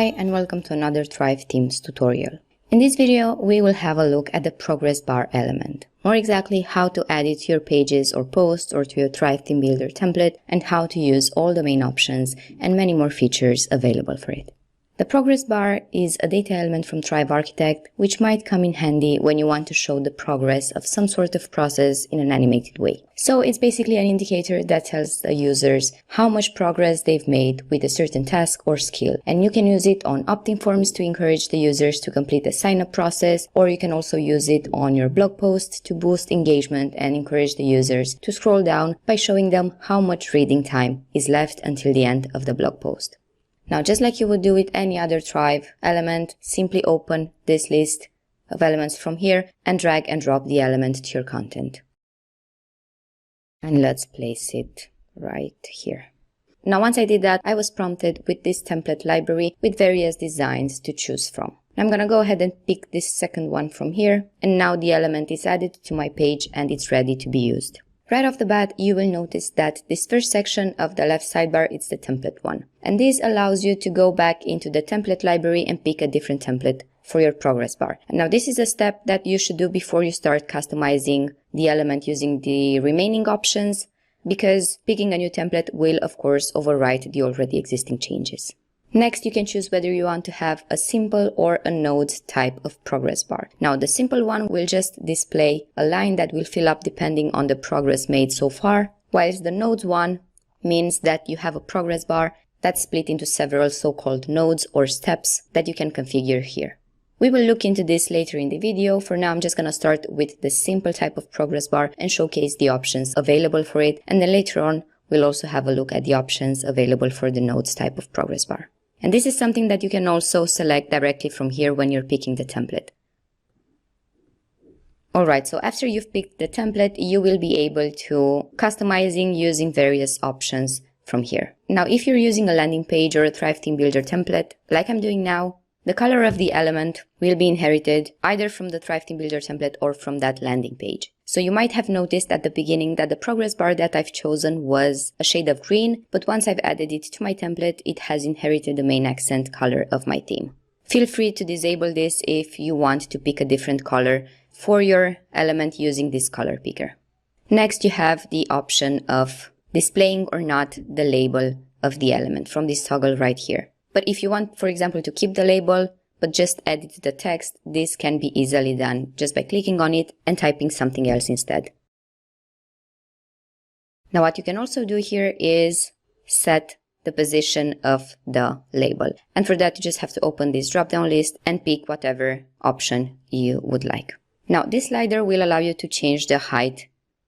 Hi and welcome to another Thrive Themes tutorial. In this video, we will have a look at the progress bar element, more exactly how to add it to your pages or posts or to your Thrive Theme Builder template, and how to use all the main options and many more features available for it. The progress bar is a data element from Thrive Architect, which might come in handy when you want to show the progress of some sort of process in an animated way. So it's basically an indicator that tells the users how much progress they've made with a certain task or skill. And you can use it on opt-in forms to encourage the users to complete the sign-up process, or you can also use it on your blog post to boost engagement and encourage the users to scroll down by showing them how much reading time is left until the end of the blog post. Now, just like you would do with any other Thrive element, simply open this list of elements from here and drag and drop the element to your content. And let's place it right here. Now, once I did that, I was prompted with this template library with various designs to choose from. I'm going to go ahead and pick this second one from here, and now the element is added to my page and it's ready to be used. Right off the bat, you will notice that this first section of the left sidebar is the template one. And this allows you to go back into the template library and pick a different template for your progress bar. And now this is a step that you should do before you start customizing the element using the remaining options, because picking a new template will, of course, overwrite the already existing changes. Next, you can choose whether you want to have a simple or a node type of progress bar. Now, the simple one will just display a line that will fill up depending on the progress made so far, whilst the nodes one means that you have a progress bar that's split into several so-called nodes or steps that you can configure here. We will look into this later in the video. For now, I'm just going to start with the simple type of progress bar and showcase the options available for it, and then later on, we'll also have a look at the options available for the nodes type of progress bar. And this is something that you can also select directly from here when you're picking the template. Alright, so after you've picked the template, you will be able to customizing using various options from here. Now, if you're using a landing page or a Thrive Theme Builder template, like I'm doing now, the color of the element will be inherited either from the Thrive Theme Builder template or from that landing page. So you might have noticed at the beginning that the progress bar that I've chosen was a shade of green, but once I've added it to my template, it has inherited the main accent color of my theme. Feel free to disable this if you want to pick a different color for your element using this color picker. Next, you have the option of displaying or not the label of the element from this toggle right here. But if you want, for example, to keep the label, but just edit the text, this can be easily done just by clicking on it and typing something else instead. Now, what you can also do here is set the position of the label. And for that, you just have to open this drop-down list and pick whatever option you would like. Now, this slider will allow you to change the height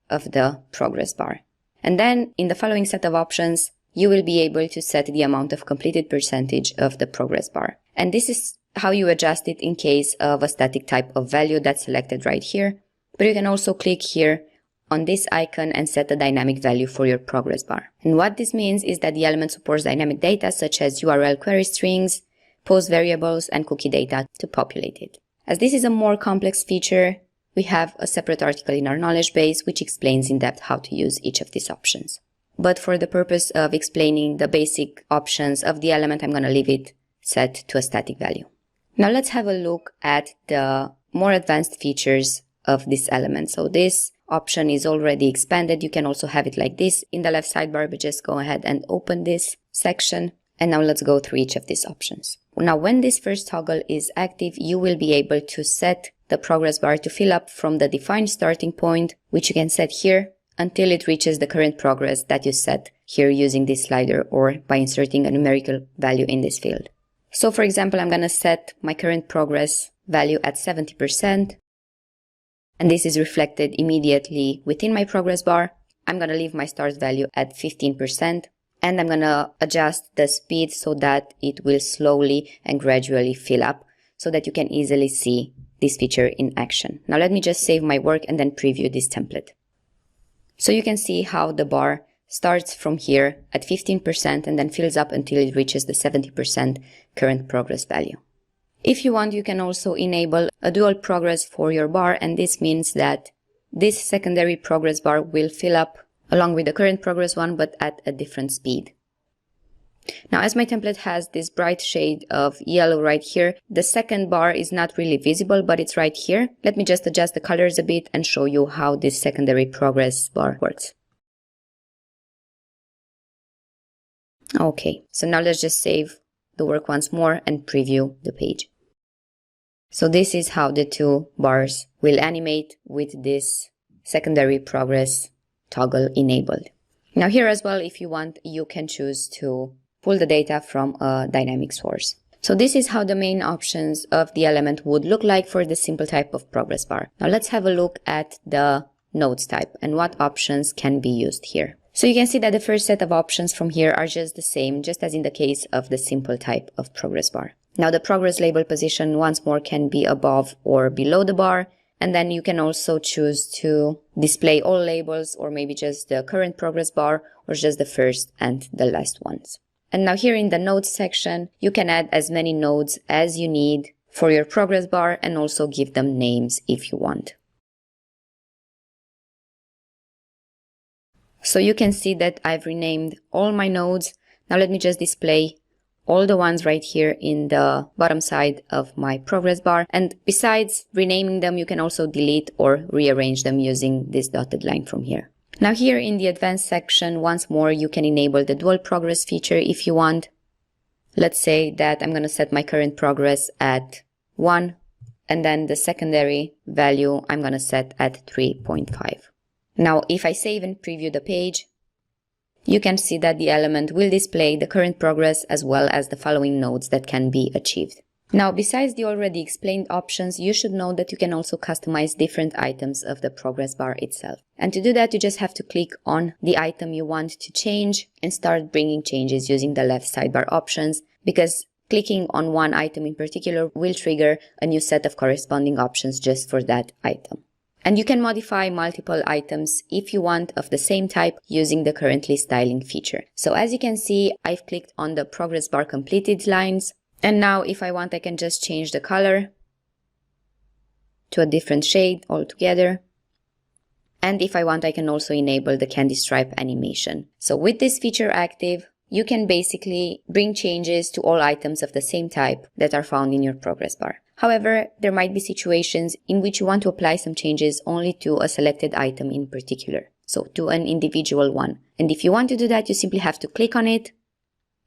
of the progress bar. And then in the following set of options, you will be able to set the amount of completed percentage of the progress bar. And this is how you adjust it in case of a static type of value that's selected right here. But you can also click here on this icon and set a dynamic value for your progress bar. And what this means is that the element supports dynamic data such as URL query strings, post variables, and cookie data to populate it. As this is a more complex feature, we have a separate article in our knowledge base which explains in depth how to use each of these options. But for the purpose of explaining the basic options of the element, I'm going to leave it set to a static value. Now let's have a look at the more advanced features of this element. So this option is already expanded. You can also have it like this in the left sidebar, but just go ahead and open this section. And now let's go through each of these options. Now, when this first toggle is active, you will be able to set the progress bar to fill up from the defined starting point, which you can set here, until it reaches the current progress that you set here using this slider or by inserting a numerical value in this field. So for example, I'm going to set my current progress value at 70%, and this is reflected immediately within my progress bar. I'm going to leave my start value at 15%, and I'm going to adjust the speed so that it will slowly and gradually fill up so that you can easily see this feature in action. Now let me just save my work and then preview this template. So you can see how the bar starts from here at 15% and then fills up until it reaches the 70% current progress value. If you want, you can also enable a dual progress for your bar, and this means that this secondary progress bar will fill up along with the current progress one, but at a different speed. Now, as my template has this bright shade of yellow right here, the second bar is not really visible, but it's right here. Let me just adjust the colors a bit and show you how this secondary progress bar works. Okay, so now let's just save the work once more and preview the page. So this is how the two bars will animate with this secondary progress toggle enabled. Now here as well, if you want, you can choose to pull the data from a dynamic source. So this is how the main options of the element would look like for the simple type of progress bar. Now let's have a look at the nodes type and what options can be used here. So you can see that the first set of options from here are just the same, just as in the case of the simple type of progress bar. Now the progress label position once more can be above or below the bar, and then you can also choose to display all labels or maybe just the current progress bar or just the first and the last ones. And now here in the nodes section, you can add as many nodes as you need for your progress bar and also give them names if you want. So you can see that I've renamed all my nodes. Now let me just display all the ones right here in the bottom side of my progress bar. And besides renaming them, you can also delete or rearrange them using this dotted line from here. Now here in the advanced section, once more, you can enable the dual progress feature if you want. Let's say that I'm going to set my current progress at 1, and then the secondary value I'm going to set at 3.5. Now, if I save and preview the page, you can see that the element will display the current progress as well as the following nodes that can be achieved. Now, besides the already explained options, you should know that you can also customize different items of the progress bar itself. And to do that, you just have to click on the item you want to change and start bringing changes using the left sidebar options, because clicking on one item in particular will trigger a new set of corresponding options just for that item. And you can modify multiple items if you want of the same type using the currently styling feature. So as you can see, I've clicked on the progress bar completed lines. And now if I want, I can just change the color to a different shade altogether. And if I want, I can also enable the candy stripe animation. So with this feature active, you can basically bring changes to all items of the same type that are found in your progress bar. However, there might be situations in which you want to apply some changes only to a selected item in particular, so to an individual one. And if you want to do that, you simply have to click on it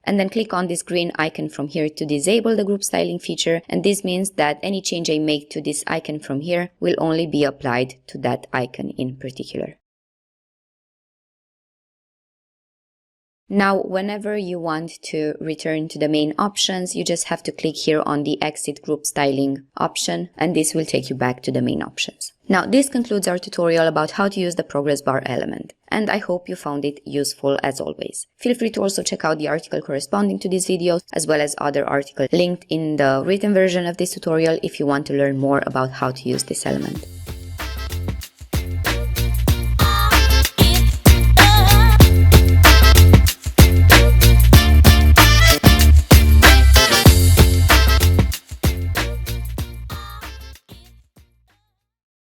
and then click on this green icon from here to disable the group styling feature. And this means that any change I make to this icon from here will only be applied to that icon in particular. Now, whenever you want to return to the main options, you just have to click here on the Exit Group Styling option, and this will take you back to the main options. Now, this concludes our tutorial about how to use the progress bar element, and I hope you found it useful as always. Feel free to also check out the article corresponding to this video, as well as other articles linked in the written version of this tutorial if you want to learn more about how to use this element.